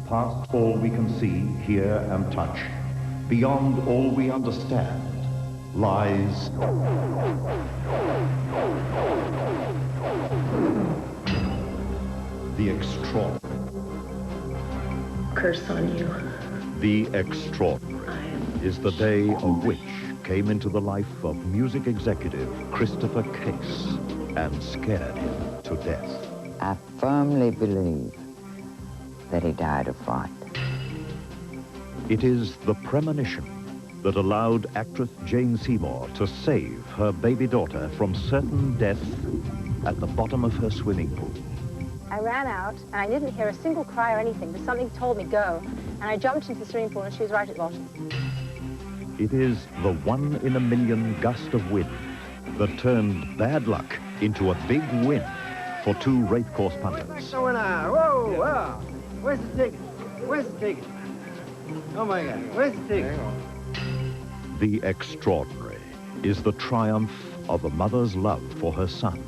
past all we can see, hear, and touch, beyond all we understand, lies the extraordinary. Curse on you. The extraordinary is the day a witch came into the life of music executive Christopher Case and scared him to death. I firmly believe that he died of fright. It is the premonition that allowed actress Jane Seymour to save her baby daughter from certain death at the bottom of her swimming pool. I ran out, and I didn't hear a single cry or anything, but something told me go. And I jumped into the swimming pool, and she was right at the bottom. It is the 1 in a million gust of wind that turned bad luck into a big win for two race course punters. What's going on? Whoa, whoa. Where's the ticket? Where's the ticket? Oh, my God. Where's the ticket? The extraordinary is the triumph of a mother's love for her son.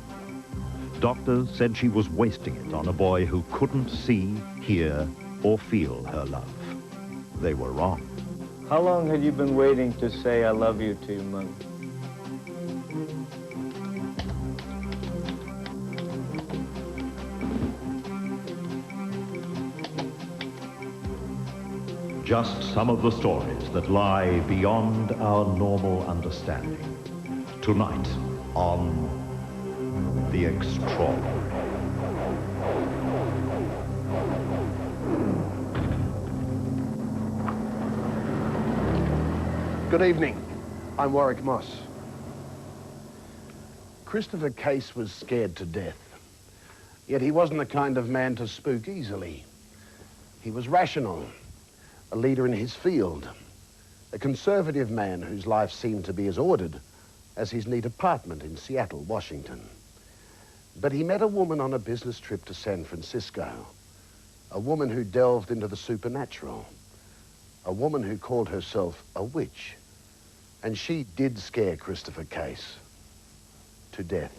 Doctors said she was wasting it on a boy who couldn't see, hear, or feel her love. They were wrong. How long had you been waiting to say I love you to your mother? Just some of the stories that lie beyond our normal understanding. Tonight on The Extraordinary. Good evening. I'm Warwick Moss. Christopher Case was scared to death. Yet he wasn't the kind of man to spook easily. He was rational, a leader in his field, a conservative man whose life seemed to be as ordered as his neat apartment in Seattle, Washington. But he met a woman on a business trip to San Francisco, a woman who delved into the supernatural, a woman who called herself a witch. And she did scare Christopher Case to death.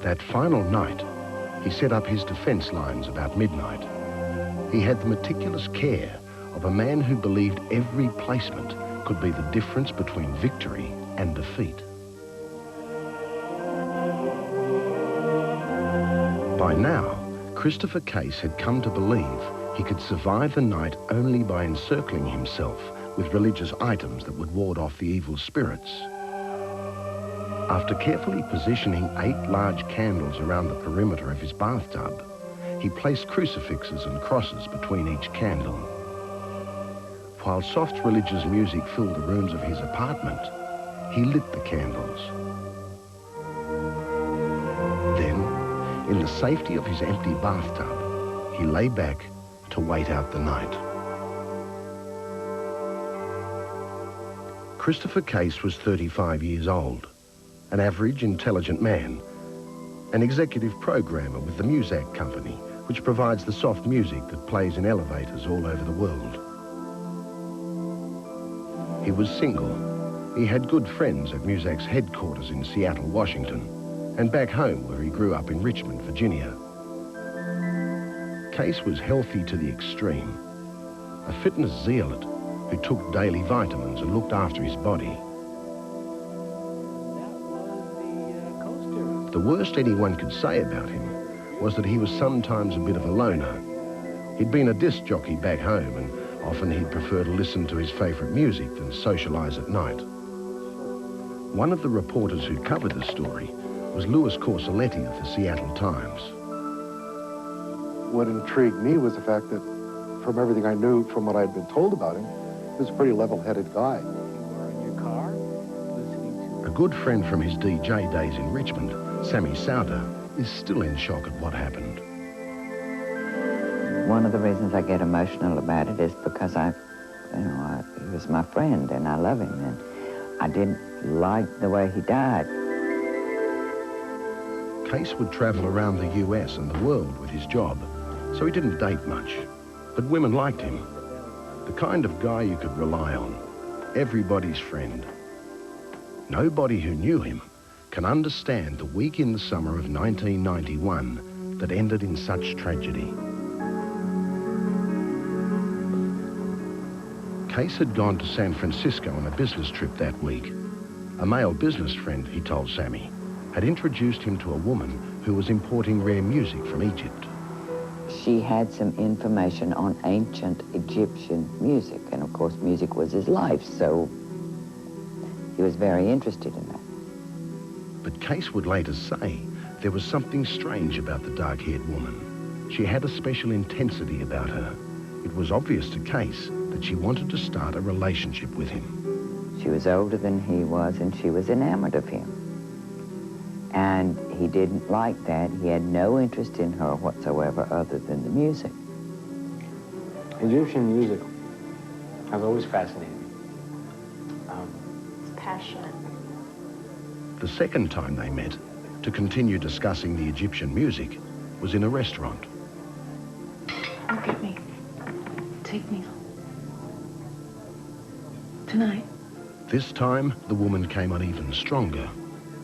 That final night, he set up his defense lines about midnight. He had the meticulous care of a man who believed every placement could be the difference between victory and defeat. By now, Christopher Case had come to believe he could survive the night only by encircling himself with religious items that would ward off the evil spirits. After carefully positioning 8 large candles around the perimeter of his bathtub, he placed crucifixes and crosses between each candle. While soft religious music filled the rooms of his apartment, he lit the candles. Then, in the safety of his empty bathtub, he lay back to wait out the night. Christopher Case was 35 years old, an average, intelligent man, an executive programmer with the Muzak Company, which provides the soft music that plays in elevators all over the world. He was single. He had good friends at Muzak's headquarters in Seattle, Washington, and back home where he grew up in Richmond, Virginia. Case was healthy to the extreme, a fitness zealot who took daily vitamins and looked after his body. The worst anyone could say about him was that he was sometimes a bit of a loner. He'd been a disc jockey back home, and often he'd prefer to listen to his favourite music than socialise at night. One of the reporters who covered the story was Louis Corselletti of the Seattle Times. What intrigued me was the fact that, from everything I knew, from what I'd been told about him, he was a pretty level-headed guy. A good friend from his DJ days in Richmond, Sammy Sauter, is still in shock at what happened. One of the reasons I get emotional about it is because he was my friend and I love him, and I didn't like the way he died. Case would travel around the US and the world with his job, so he didn't date much. But women liked him. The kind of guy you could rely on. Everybody's friend. Nobody who knew him can understand the week in the summer of 1991 that ended in such tragedy. Case had gone to San Francisco on a business trip that week. A male business friend, he told Sammy, had introduced him to a woman who was importing rare music from Egypt. She had some information on ancient Egyptian music, and of course music was his life, so he was very interested in that. But Case would later say there was something strange about the dark-haired woman. She had a special intensity about her. It was obvious to Case that she wanted to start a relationship with him. She was older than he was, and she was enamored of him. And he didn't like that. He had no interest in her whatsoever other than the music. Egyptian music has always fascinated me. It's passionate. The second time they met, to continue discussing the Egyptian music, was in a restaurant. Look at me. Take me home. Tonight. This time, the woman came on even stronger.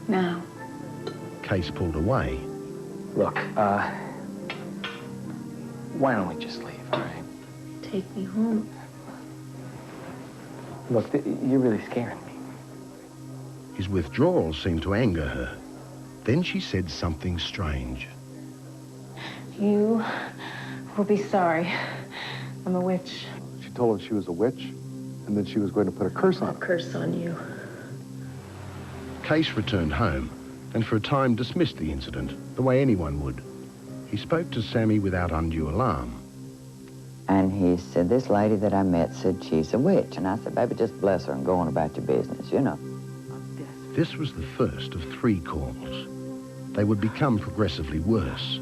Now. Case pulled away. Look, why don't we just leave, all right? Take me home. Look, you're really scaring me. His withdrawal seemed to anger her. Then she said something strange. You will be sorry. I'm a witch. She told him she was a witch, and then she was going to put a curse on I'll her. curse on you. Case returned home and for a time dismissed the incident the way anyone would. He spoke to Sammy without undue alarm. And he said, this lady that I met said she's a witch. And I said, baby, just bless her and go on about your business, you know. This was the first of 3 calls. They would become progressively worse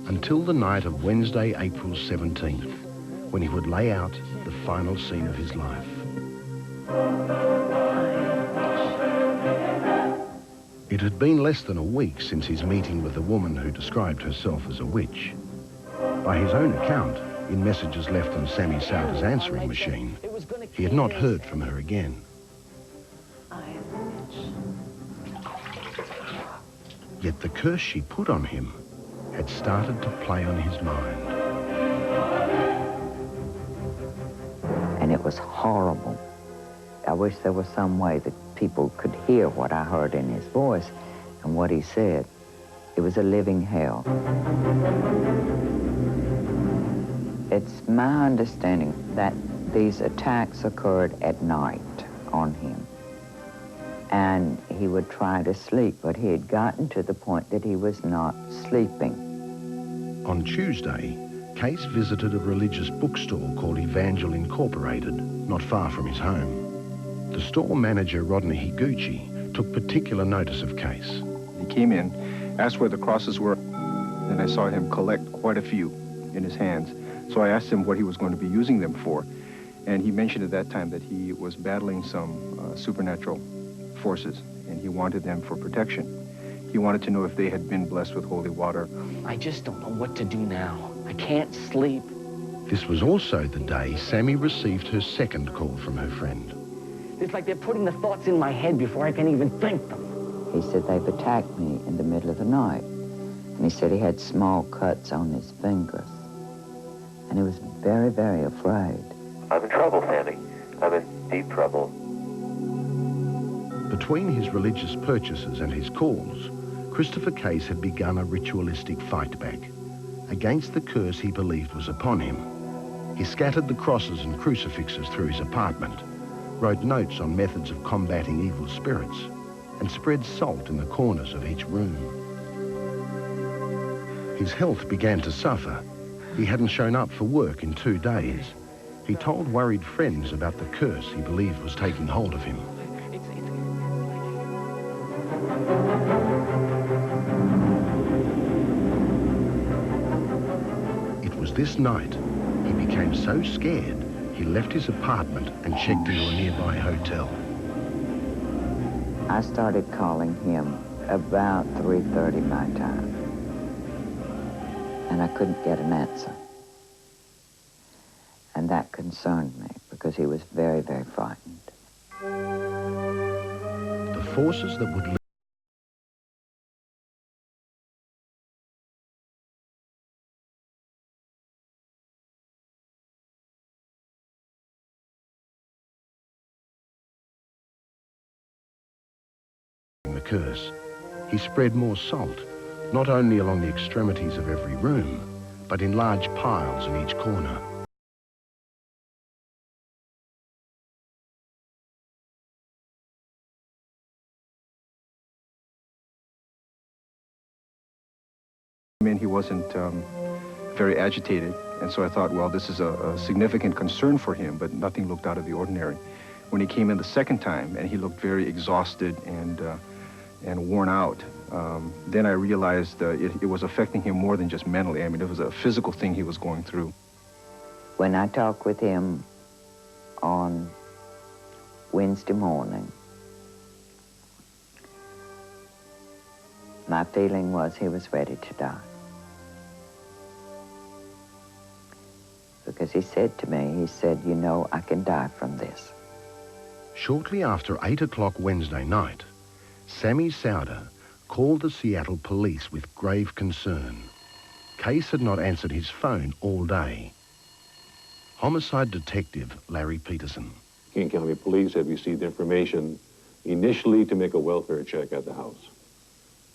until the night of Wednesday, April 17th, when he would lay out the final scene of his life. It had been less than a week since his meeting with the woman who described herself as a witch. By his own account, in messages left on Sammy Souther's answering machine, he had not heard from her again. I am a witch. Yet the curse she put on him had started to play on his mind. And it was horrible. I wish there was some way that people could hear what I heard in his voice and what he said. It was a living hell. It's my understanding that these attacks occurred at night on him. And he would try to sleep, but he had gotten to the point that he was not sleeping. On Tuesday, Case visited a religious bookstore called Evangel Incorporated, not far from his home. The store manager, Rodney Higuchi, took particular notice of Case. He came in, asked where the crosses were, and I saw him collect quite a few in his hands. So I asked him what he was going to be using them for, and he mentioned at that time that he was battling some supernatural forces, and he wanted them for protection. He wanted to know if they had been blessed with holy water. I just don't know what to do now. I can't sleep. This was also the day Sammy received her second call from her friend. It's like they're putting the thoughts in my head before I can even think them. He said they've attacked me in the middle of the night. And he said he had small cuts on his fingers. And he was very, very afraid. I'm in trouble, Sammy. I'm in deep trouble. Between his religious purchases and his calls, Christopher Case had begun a ritualistic fight back against the curse he believed was upon him. He scattered the crosses and crucifixes through his apartment, wrote notes on methods of combating evil spirits, and spread salt in the corners of each room. His health began to suffer. He hadn't shown up for work in 2 days. He told worried friends about the curse he believed was taking hold of him. It was this night he became so scared he left his apartment and checked into a nearby hotel. I started calling him about 3:30 my time. And I couldn't get an answer. And that concerned me because he was very, very frightened. The forces that would curse, he spread more salt, not only along the extremities of every room, but in large piles in each corner. He wasn't very agitated, and so I thought, well, this is a significant concern for him, but nothing looked out of the ordinary. When he came in the second time, and he looked very exhausted and worn out, then I realized it was affecting him more than just mentally. I mean, it was a physical thing he was going through. When I talked with him on Wednesday morning, my feeling was he was ready to die. Because he said to me, he said, you know, I can die from this. Shortly after 8 o'clock Wednesday night, Sammy Souder called the Seattle police with grave concern. Case had not answered his phone all day. Homicide detective Larry Peterson. King County Police had received information initially to make a welfare check at the house.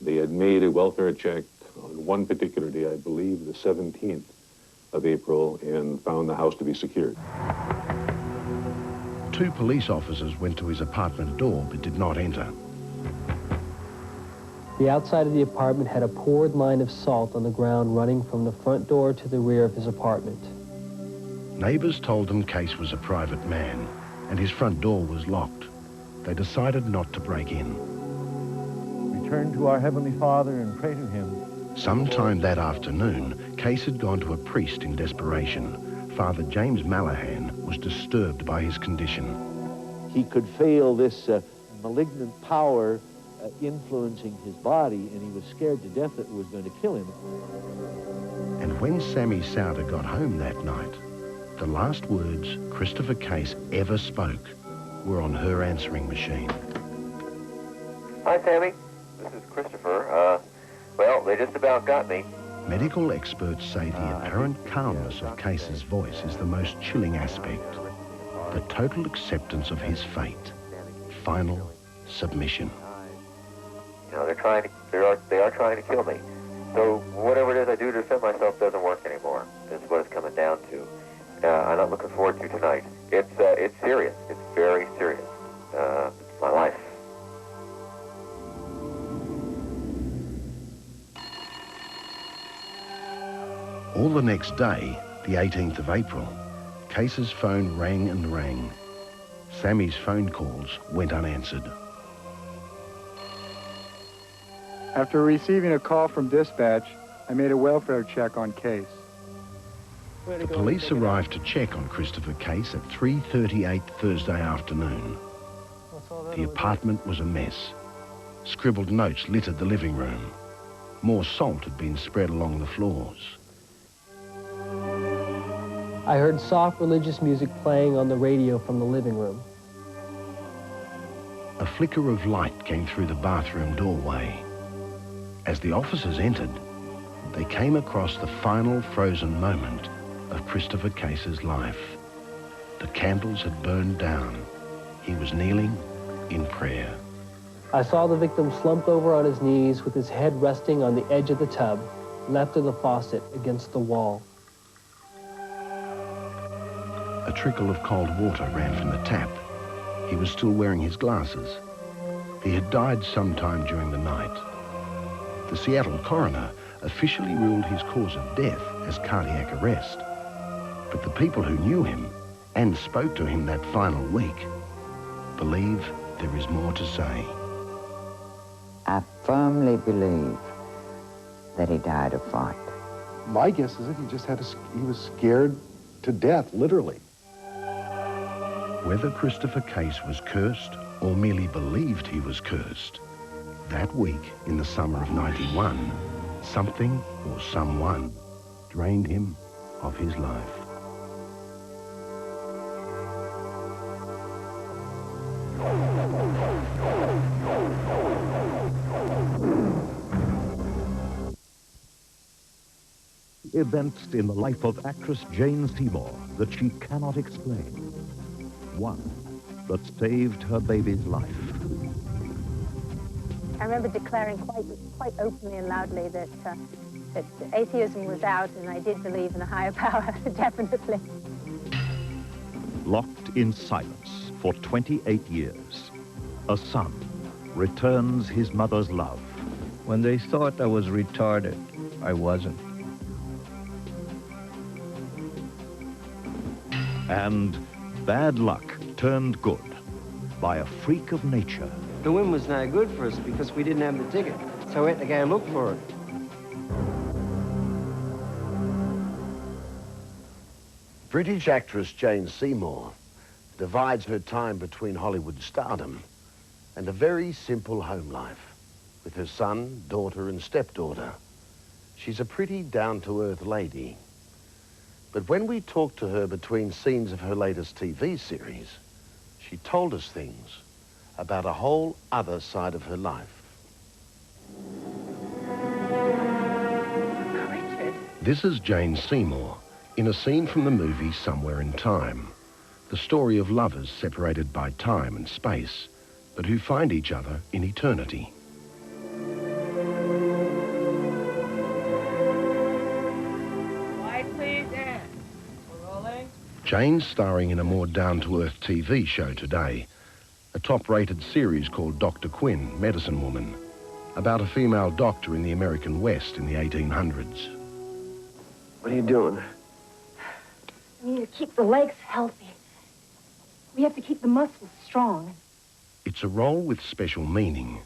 They had made a welfare check on one particular day, I believe the 17th of April, and found the house to be secured. 2 police officers went to his apartment door but did not enter. The outside of the apartment had a poured line of salt on the ground running from the front door to the rear of his apartment. Neighbors told them Case was a private man and his front door was locked. They decided not to break in. We turn to our Heavenly Father and pray to him. Sometime that afternoon, Case had gone to a priest in desperation. Father James Malahan was disturbed by his condition. He could feel this malignant power influencing his body, and he was scared to death that it was going to kill him. And when Sammy Souder got home that night, the last words Christopher Case ever spoke were on her answering machine. Hi, Sammy. This is Christopher. Well, they just about got me. Medical experts say the apparent calmness of Case's voice is the most chilling aspect. The total acceptance of his fate. Final submission. You know, they are trying to kill me. So whatever it is I do to defend myself doesn't work anymore. Is what it's coming down to. I'm not looking forward to tonight. It's serious. It's very serious. It's my life. All the next day, the 18th of April, Case's phone rang and rang. Sammy's phone calls went unanswered. After receiving a call from dispatch, I made a welfare check on Case. The police arrived to check on Christopher Case at 3:38 Thursday afternoon. The apartment was a mess. Scribbled notes littered the living room. More salt had been spread along the floors. I heard soft religious music playing on the radio from the living room. A flicker of light came through the bathroom doorway. As the officers entered, they came across the final frozen moment of Christopher Case's life. The candles had burned down. He was kneeling in prayer. I saw the victim slumped over on his knees with his head resting on the edge of the tub, left of the faucet against the wall. A trickle of cold water ran from the tap. He was still wearing his glasses. He had died sometime during the night. The Seattle coroner officially ruled his cause of death as cardiac arrest. But the people who knew him and spoke to him that final week believe there is more to say. I firmly believe that he died of fright. My guess is that he was scared to death, literally. Whether Christopher Case was cursed or merely believed he was cursed, that week in the summer of '91, something or someone drained him of his life. Events in the life of actress Jane Seymour that she cannot explain. One that saved her baby's life. I remember declaring quite openly and loudly that atheism was out, and I did believe in a higher power, definitely. Locked in silence for 28 years, a son returns his mother's love. When they thought I was retarded, I wasn't. And bad luck turned good by a freak of nature. The wind was no good for us because we didn't have the ticket, so we had to go look for it. British actress Jane Seymour divides her time between Hollywood stardom and a very simple home life with her son, daughter, and stepdaughter. She's a pretty down-to-earth lady. But when we talked to her between scenes of her latest TV series, she told us things about a whole other side of her life. Richard. This is Jane Seymour in a scene from the movie Somewhere in Time, the story of lovers separated by time and space, but who find each other in eternity. Light, please, and we're rolling. Jane's starring in a more down-to-earth TV show today, a top-rated series called Dr. Quinn, Medicine Woman, about a female doctor in the American West in the 1800s. What are you doing? We need to keep the legs healthy. We have to keep the muscles strong. It's a role with special meaning.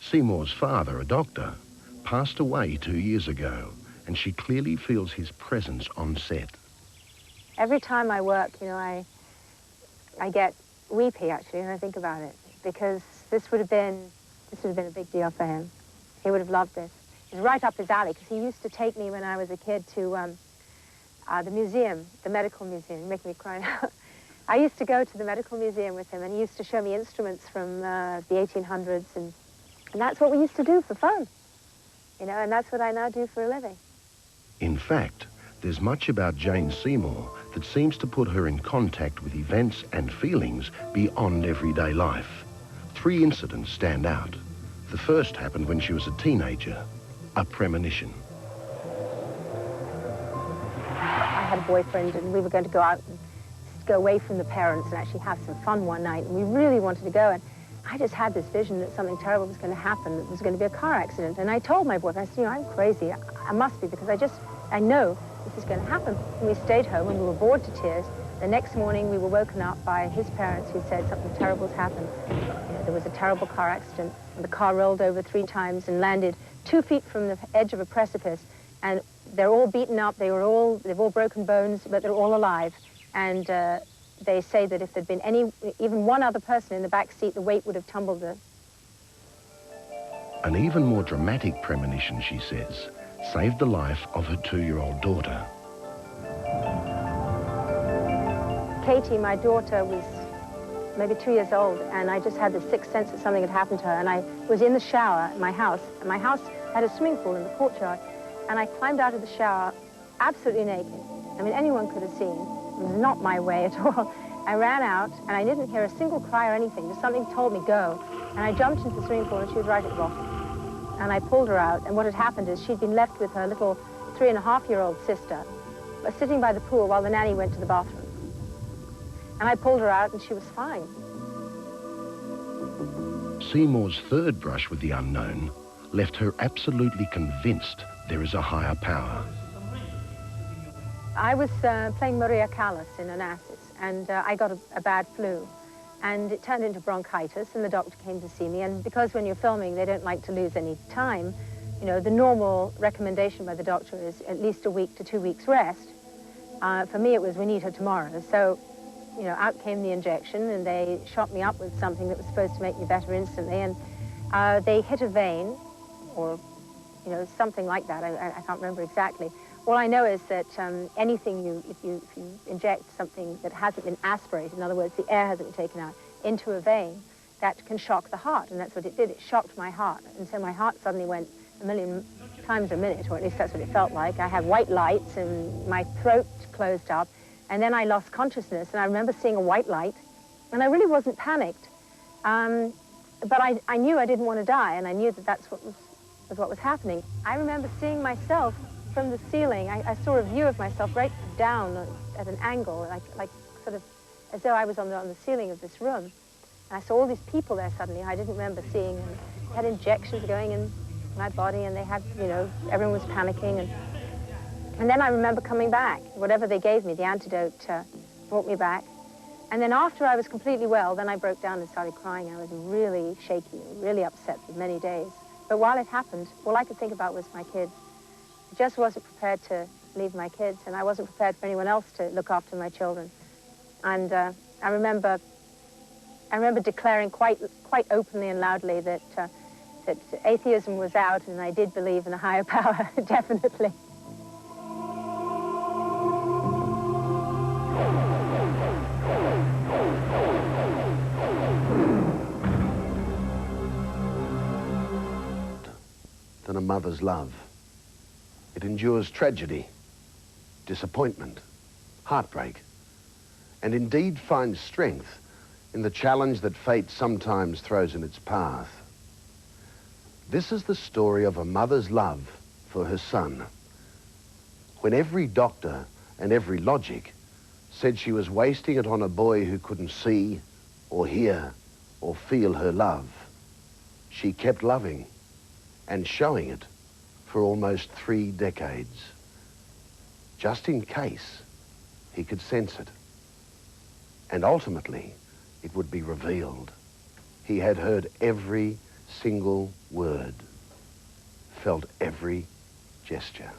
Seymour's father, a doctor, passed away 2 years ago, and she clearly feels his presence on set. Every time I work, you know, I get weepy, actually, when I think about it, because this would have been a big deal for him. He would have loved this. It's right up his alley, because he used to take me when I was a kid to the museum, the medical museum. You make me cry now. I used to go to the medical museum with him, and he used to show me instruments from the 1800s, and that's what we used to do for fun, you know, and that's what I now do for a living. In fact, there's much about Jane Seymour that seems to put her in contact with events and feelings beyond everyday life. 3 incidents stand out. The first happened when she was a teenager, a premonition. I had a boyfriend, and we were going to go out and go away from the parents and actually have some fun one night, and we really wanted to go, and I just had this vision that something terrible was going to happen, that there was going to be a car accident, and I told my boyfriend, I said, you know, I'm crazy, I must be, because I know this is going to happen. And we stayed home, and we were bored to tears. The next morning, we were woken up by his parents, who said something terrible has happened. You know, there was a terrible car accident, and the car rolled over 3 times and landed 2 feet from the edge of a precipice, and they're all beaten up, they've all broken bones, but they're all alive. And they say that if there'd been even one other person in the back seat, the weight would have tumbled the... An even more dramatic premonition, she says, saved the life of her 2-year-old daughter. Katie, my daughter, was maybe 2 years old, and I just had the sixth sense that something had happened to her, and I was in the shower at my house, and my house had a swimming pool in the courtyard, and I climbed out of the shower absolutely naked. I mean, anyone could have seen. It was not my way at all. I ran out, and I didn't hear a single cry or anything. Just something told me, go. And I jumped into the swimming pool, and she was right at the bottom. And I pulled her out, and what had happened is she'd been left with her little 3.5-year-old sister, sitting by the pool while the nanny went to the bathroom. And I pulled her out, and she was fine. Seymour's third brush with the unknown left her absolutely convinced there is a higher power. I was playing Maria Callas in Onassis, and I got a bad flu, and it turned into bronchitis, and the doctor came to see me, and because when you're filming, they don't like to lose any time, you know, the normal recommendation by the doctor is at least a week to 2 weeks rest. For me, it was, we need her tomorrow. So, you know, out came the injection, and they shot me up with something that was supposed to make me better instantly, and they hit a vein, or, you know, something like that. I can't remember exactly. All I know is that anything if you inject something that hasn't been aspirated, in other words, the air hasn't been taken out, into a vein, that can shock the heart, and that's what it did. It shocked my heart, and so my heart suddenly went 1,000,000 times a minute, or at least that's what it felt like. I had white lights, and my throat closed up, and then I lost consciousness, and I remember seeing a white light, and I really wasn't panicked. but I knew I didn't want to die, and I knew that that's what was happening. I remember seeing myself from the ceiling. I saw a view of myself right down at an angle, like sort of as though I was on the ceiling of this room. And I saw all these people there suddenly I didn't remember seeing. And they had injections going in my body, and they had, you know, everyone was panicking. And then I remember coming back. Whatever they gave me, the antidote brought me back. And then after I was completely well, then I broke down and started crying. I was really shaky, really upset for many days. But while it happened, all I could think about was my kids. I just wasn't prepared to leave my kids, and I wasn't prepared for anyone else to look after my children. And I remember declaring quite openly and loudly that atheism was out, and I did believe in a higher power, definitely. Than a mother's love. It endures tragedy, disappointment, heartbreak, and indeed finds strength in the challenge that fate sometimes throws in its path. This is the story of a mother's love for her son. When every doctor and every logic said she was wasting it on a boy who couldn't see or hear or feel her love, she kept loving and showing it for almost 3 decades, just in case he could sense it. And ultimately, it would be revealed. He had heard every single word, felt every gesture.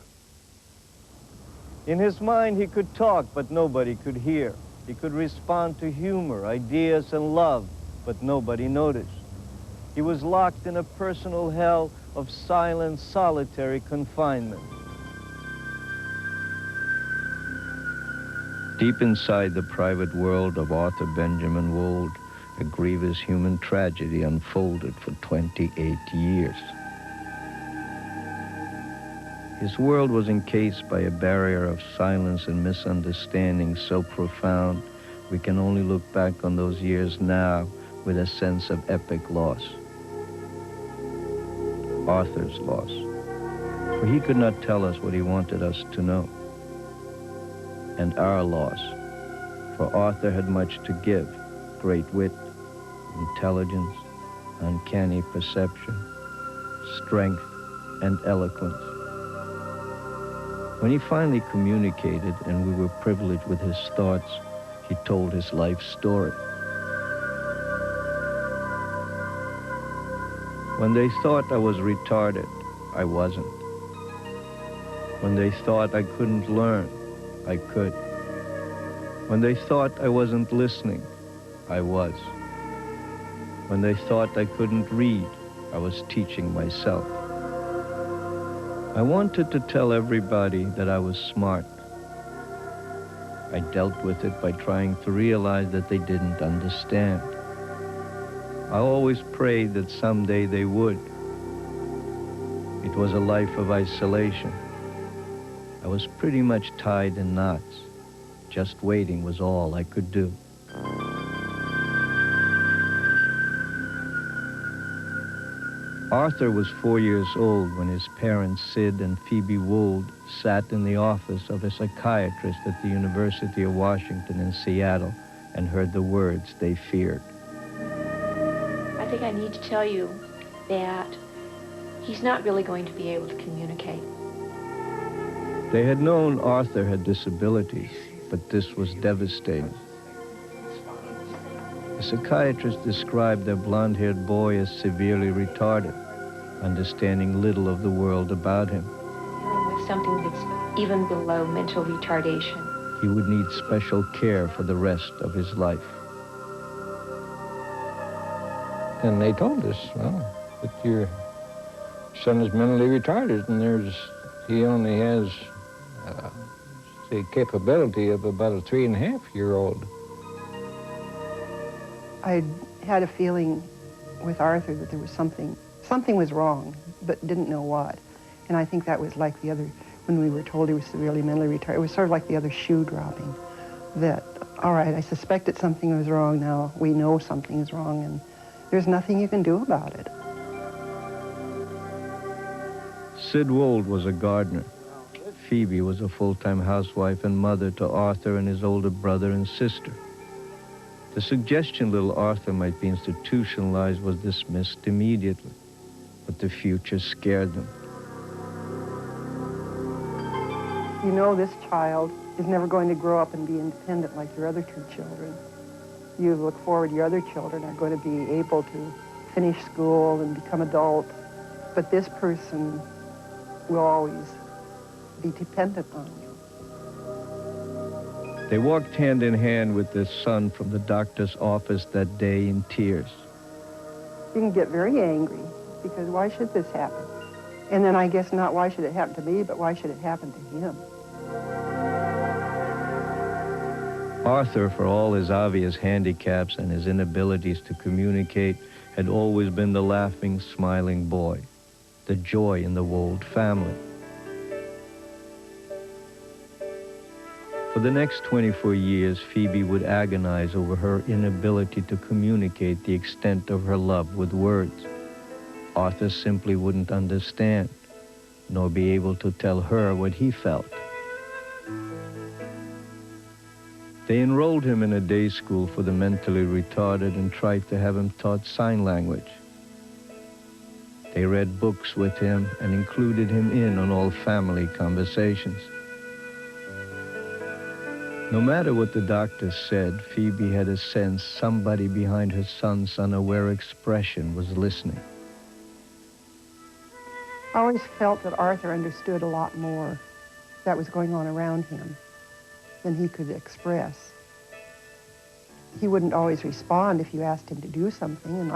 In his mind, he could talk, but nobody could hear. He could respond to humor, ideas, and love, but nobody noticed. He was locked in a personal hell of silent, solitary confinement. Deep inside the private world of Arthur Benjamin Wold, a grievous human tragedy unfolded for 28 years. His world was encased by a barrier of silence and misunderstanding so profound we can only look back on those years now with a sense of epic loss. Arthur's loss, for he could not tell us what he wanted us to know. And our loss, for Arthur had much to give: great wit, intelligence, uncanny perception, strength, and eloquence. When he finally communicated and we were privileged with his thoughts, he told his life story. When they thought I was retarded, I wasn't. When they thought I couldn't learn, I could. When they thought I wasn't listening, I was. When they thought I couldn't read, I was teaching myself. I wanted to tell everybody that I was smart. I dealt with it by trying to realize that they didn't understand. I always prayed that someday they would. It was a life of isolation. I was pretty much tied in knots. Just waiting was all I could do. Arthur was 4 years old when his parents, Sid and Phoebe Wold, sat in the office of a psychiatrist at the University of Washington in Seattle and heard the words they feared. I think I need to tell you that he's not really going to be able to communicate. They had known Arthur had disabilities, but this was devastating. The psychiatrist described their blonde-haired boy as severely retarded, understanding little of the world about him. Dealing with something that's even below mental retardation. He would need special care for the rest of his life. And they told us, well, that your son is mentally retarded, and he only has the capability of about a 3.5-year-old. I had a feeling with Arthur that there was something was wrong, but didn't know what. And I think that was like the other, when we were told he was severely mentally retarded, it was sort of like the other shoe dropping. That, all right, I suspected something was wrong now. We know something is wrong, There's nothing you can do about it. Sid Wold was a gardener. Phoebe was a full-time housewife and mother to Arthur and his older brother and sister. The suggestion little Arthur might be institutionalized was dismissed immediately, but the future scared them. You know this child is never going to grow up and be independent like your other two children. You look forward, your other children are going to be able to finish school and become adult, but this person will always be dependent on you. They walked hand in hand with their son from the doctor's office that day in tears. You can get very angry because why should this happen? And then I guess not why should it happen to me, but why should it happen to him? Arthur, for all his obvious handicaps and his inabilities to communicate, had always been the laughing, smiling boy, the joy in the Wold family. For the next 24 years, Phoebe would agonize over her inability to communicate the extent of her love with words. Arthur simply wouldn't understand, nor be able to tell her what he felt. They enrolled him in a day school for the mentally retarded and tried to have him taught sign language. They read books with him and included him in on all family conversations. No matter what the doctor said, Phoebe had a sense somebody behind her son's unaware expression was listening. I always felt that Arthur understood a lot more that was going on around him than he could express. He wouldn't always respond if you asked him to do something, and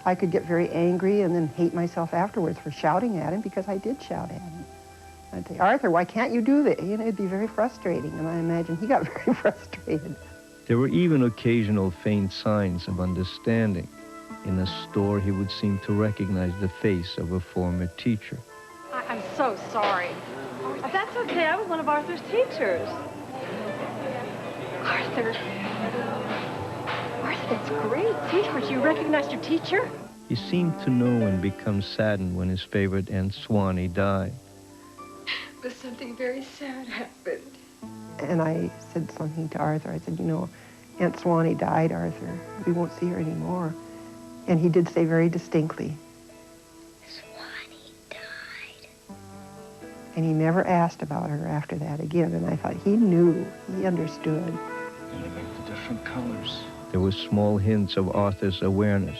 I could get very angry and then hate myself afterwards for shouting at him because I did shout at him. I'd say, Arthur, why can't you do that? You know, it'd be very frustrating, and I imagine he got very frustrated. There were even occasional faint signs of understanding. In a store, he would seem to recognize the face of a former teacher. I'm so sorry. Oh, that's okay. I was one of Arthur's teachers. Arthur, that's great. Sweetheart, you recognized your teacher? He seemed to know and become saddened when his favorite Aunt Swanee died. But something very sad happened. And I said something to Arthur. I said, you know, Aunt Swanee died, Arthur. We won't see her anymore. And he did say very distinctly, Swanee died. And he never asked about her after that again. And I thought he knew, he understood. And they make the different colors. There were small hints of Arthur's awareness,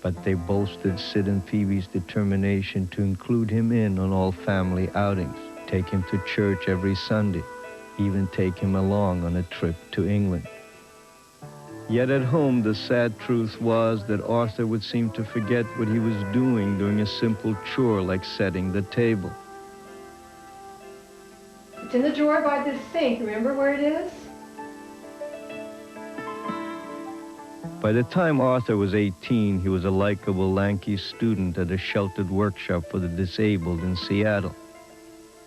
but they boasted Sid and Phoebe's determination to include him in on all family outings, take him to church every Sunday, even take him along on a trip to England. Yet at home, the sad truth was that Arthur would seem to forget what he was doing during a simple chore like setting the table. It's in the drawer by the sink. Remember where it is? By the time Arthur was 18, he was a likable, lanky student at a sheltered workshop for the disabled in Seattle.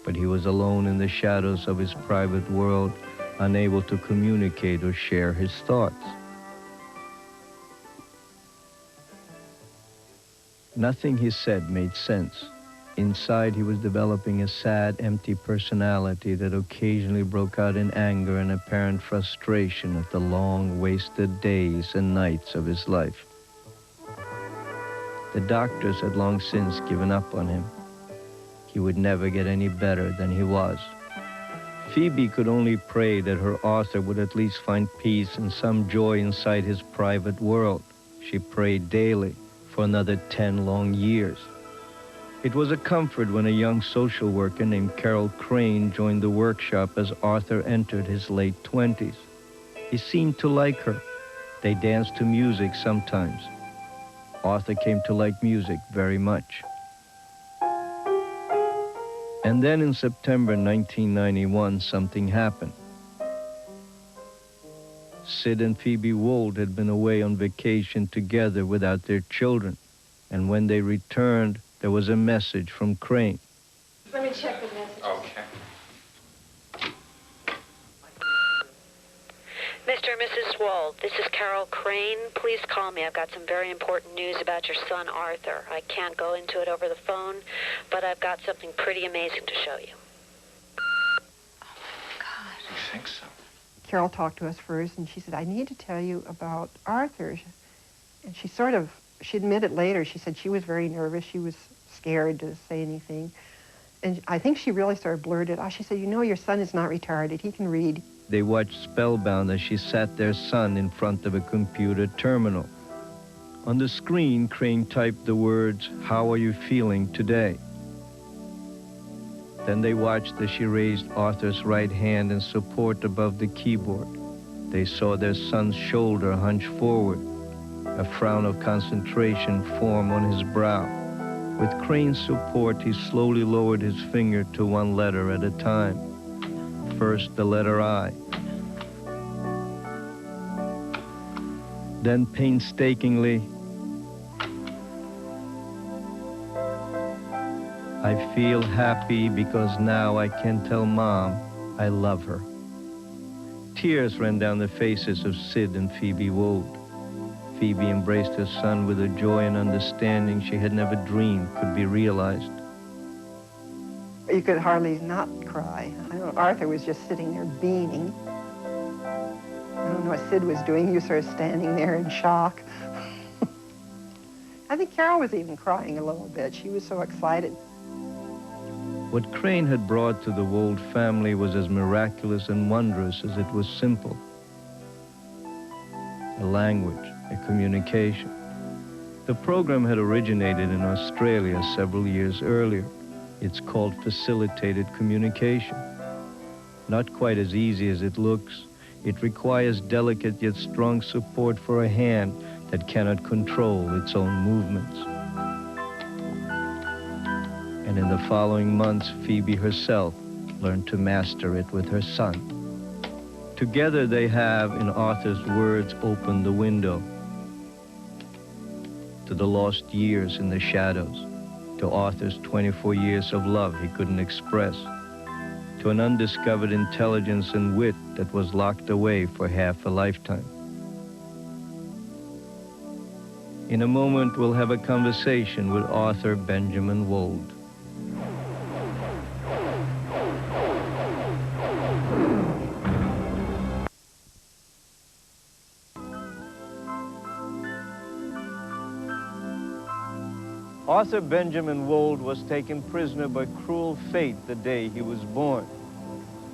But he was alone in the shadows of his private world, unable to communicate or share his thoughts. Nothing he said made sense. Inside, he was developing a sad, empty personality that occasionally broke out in anger and apparent frustration at the long, wasted days and nights of his life. The doctors had long since given up on him. He would never get any better than he was. Phoebe could only pray that her Arthur would at least find peace and some joy inside his private world. She prayed daily for another 10 long years. It was a comfort when a young social worker named Carol Crane joined the workshop as Arthur entered his late 20s. He seemed to like her. They danced to music sometimes. Arthur came to like music very much. And then in September 1991, something happened. Sid and Phoebe Wold had been away on vacation together without their children. And when they returned, there was a message from Crane. Let me check the message. Okay. Mr. and Mrs. Wold, this is Carol Crane. Please call me. I've got some very important news about your son, Arthur. I can't go into it over the phone, but I've got something pretty amazing to show you. You think so? Carol talked to us first, and she said, I need to tell you about Arthur. And she admitted later, she said she was very nervous. She was scared to say anything. And I think she really started blurted out. She said, you know, your son is not retarded. He can read. They watched spellbound as she sat their son in front of a computer terminal. On the screen, Crane typed the words, "How are you feeling today?" Then they watched as she raised Arthur's right hand in support above the keyboard. They saw their son's shoulder hunch forward, a frown of concentration form on his brow. With Crane's support, he slowly lowered his finger to one letter at a time. First, the letter I. Then painstakingly, I feel happy because now I can tell Mom I love her. Tears ran down the faces of Sid and Phoebe Wold. Phoebe embraced her son with a joy and understanding she had never dreamed could be realized. You could hardly not cry. I don't know, Arthur was just sitting there beaming. I don't know what Sid was doing. He was sort of standing there in shock. I think Carol was even crying a little bit. She was so excited. What Crane had brought to the Wold family was as miraculous and wondrous as it was simple. A language, a communication. The program had originated in Australia several years earlier. It's called facilitated communication. Not quite as easy as it looks. It requires delicate yet strong support for a hand that cannot control its own movements. And in the following months, Phoebe herself learned to master it with her son. Together they have, in Arthur's words, opened the window to the lost years in the shadows, to Arthur's 24 years of love he couldn't express, to an undiscovered intelligence and wit that was locked away for half a lifetime. In a moment, we'll have a conversation with Arthur Benjamin Wold. Arthur Benjamin Wold was taken prisoner by cruel fate the day he was born.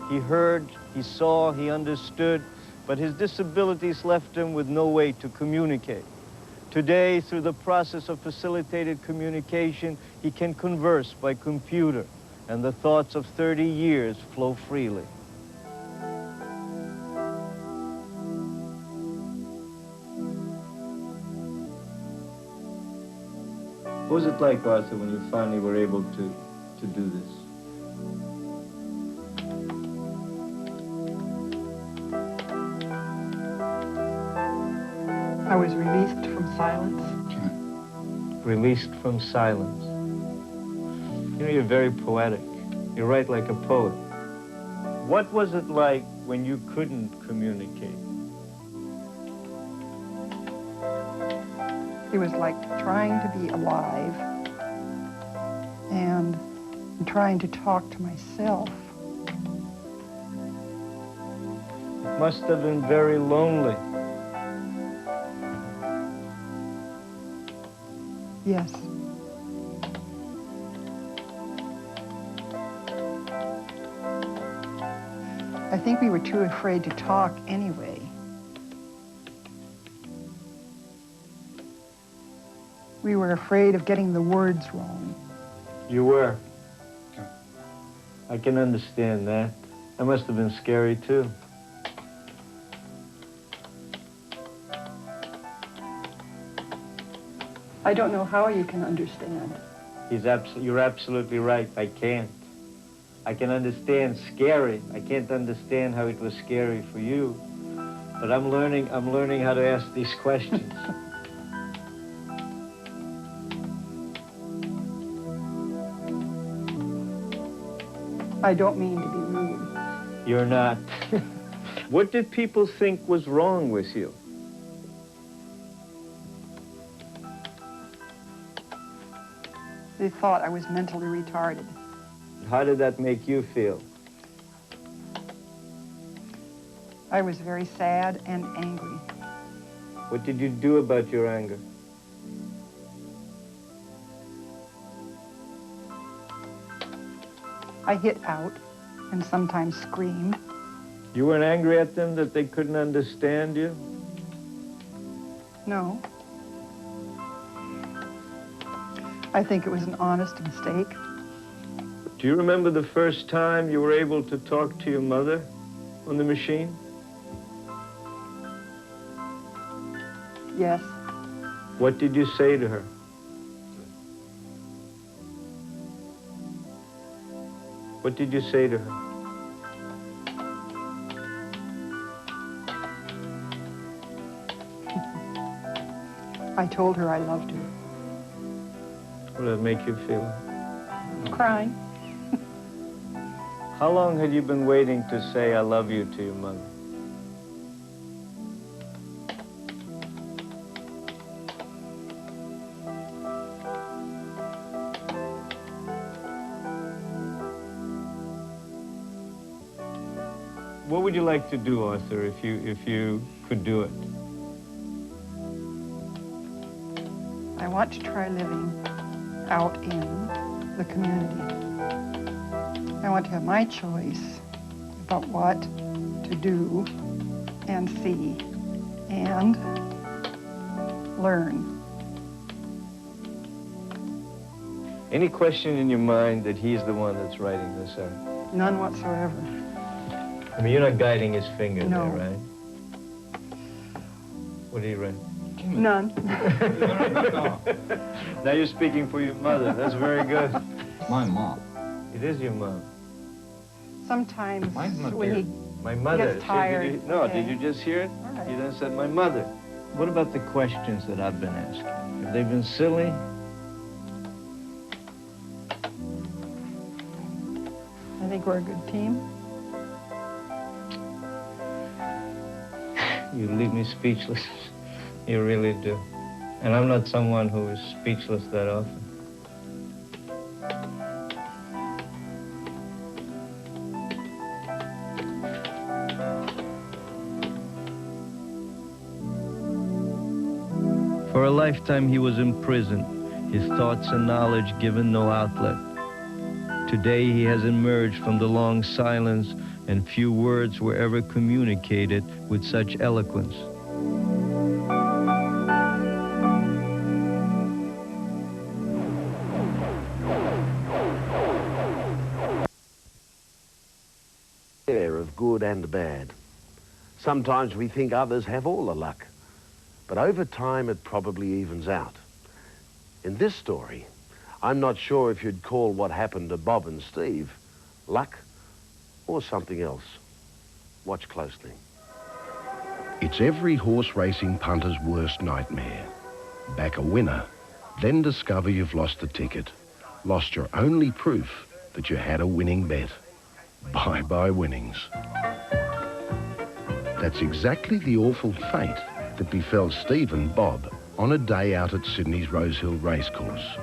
He heard, he saw, he understood, but his disabilities left him with no way to communicate. Today, through the process of facilitated communication, he can converse by computer, and the thoughts of 30 years flow freely. What was it like, Arthur, when you finally were able to do this? I was released from silence. Released from silence. You know, you're very poetic. You write like a poet. What was it like when you couldn't communicate? It was like trying to be alive and trying to talk to myself. It must have been very lonely. Yes. I think we were too afraid to talk anyway. We were afraid of getting the words wrong. You were. I can understand that. That must have been scary, too. I don't know how you can understand. You're absolutely right. I can't. I can understand scary. I can't understand how it was scary for you. But I'm learning how to ask these questions. I don't mean to be rude. You're not. What did people think was wrong with you? They thought I was mentally retarded. How did that make you feel? I was very sad and angry. What did you do about your anger? I hit out and sometimes screamed. You weren't angry at them that they couldn't understand you? No. I think it was an honest mistake. Do you remember the first time you were able to talk to your mother on the machine? Yes. What did you say to her? What did you say to her? I told her I loved her. What did that make you feel? Crying. How long had you been waiting to say I love you to your mother? What would you like to do, Arthur, if you could do it? I want to try living out in the community. I want to have my choice about what to do and see and learn. Any question in your mind that he's the one that's writing this out? None whatsoever. I mean, you're not guiding his finger No. there, right? What did he write? None. Now you're speaking for your mother. That's very good. My mom. It is your mom. Sometimes Mine's not when there. he My mother. gets tired. Did you, no, okay. did you just hear it? All right. You then said, my mother. What about the questions that I've been asking? Have they been silly? I think we're a good team. You leave me speechless. You really do. And I'm not someone who is speechless that often. For a lifetime he was imprisoned, his thoughts and knowledge given no outlet. Today he has emerged from the long silence, and few words were ever communicated with such eloquence. Air of good and bad. Sometimes we think others have all the luck, but over time it probably evens out. In this story, I'm not sure if you'd call what happened to Bob and Steve luck or something else. Watch closely. It's every horse racing punter's worst nightmare. Back a winner, then discover you've lost the ticket. Lost your only proof that you had a winning bet. Bye-bye winnings. That's exactly the awful fate that befell Steve and Bob on a day out at Sydney's Rosehill Racecourse.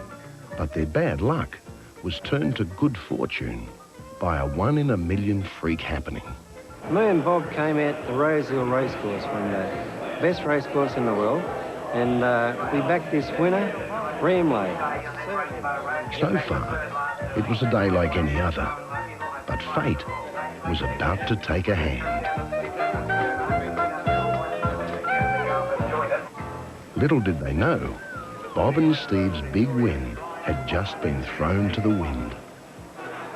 But their bad luck was turned to good fortune by a 1-in-a-million freak happening. Me and Bob came out to Rosehill Racecourse one day. Best racecourse in the world. And we backed this winner, Ramley. So far, it was a day like any other. But fate was about to take a hand. Little did they know, Bob and Steve's big win had just been thrown to the wind.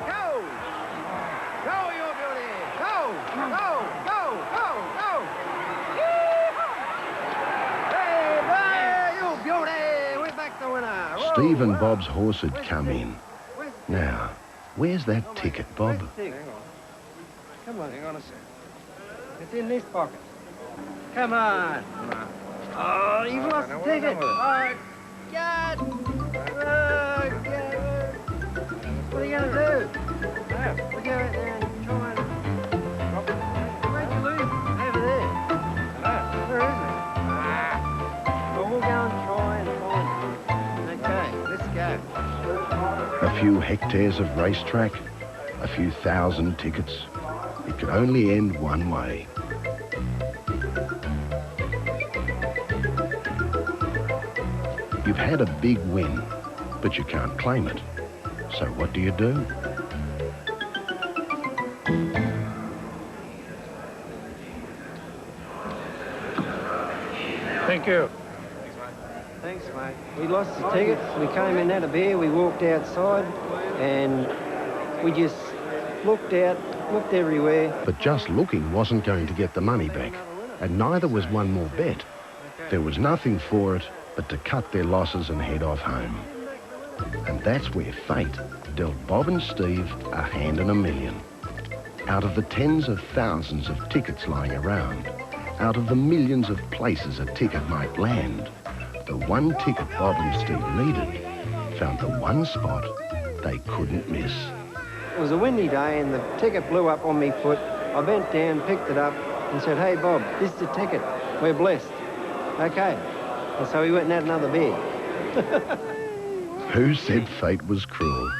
Go! Go, you beauty! Go! Go! Go! Go! Go! Hey, you beauty! We're back to winner! Whoa, Steve and whoa. Bob's horse had come in. Now, where's that ticket, Bob? Hang on. Come on, hang on a sec. It's in this pocket. Come on. Come on. Oh, you've lost the ticket. Oh, God. Oh, God. What are you going to do? We'll go out there and try and... Where'd you lose? few hectares of racetrack, a few thousand tickets. It could only end one way. You've had a big win, but you can't claim it. So what do you do? Thank you. Thanks, mate. We lost the ticket. We came in at a beer. We walked outside, and we just looked out, looked everywhere. But just looking wasn't going to get the money back, and neither was one more bet. There was nothing for it but to cut their losses and head off home. And that's where fate dealt Bob and Steve a hand and a million. Out of the tens of thousands of tickets lying around, out of the millions of places a ticket might land, the one ticket Bob and Steve needed found the one spot they couldn't miss. It was a windy day and the ticket blew up on me foot. I bent down, picked it up and said, "Hey Bob, this is the ticket. We're blessed." Okay. And so we went and had another beer. Who said fate was cruel?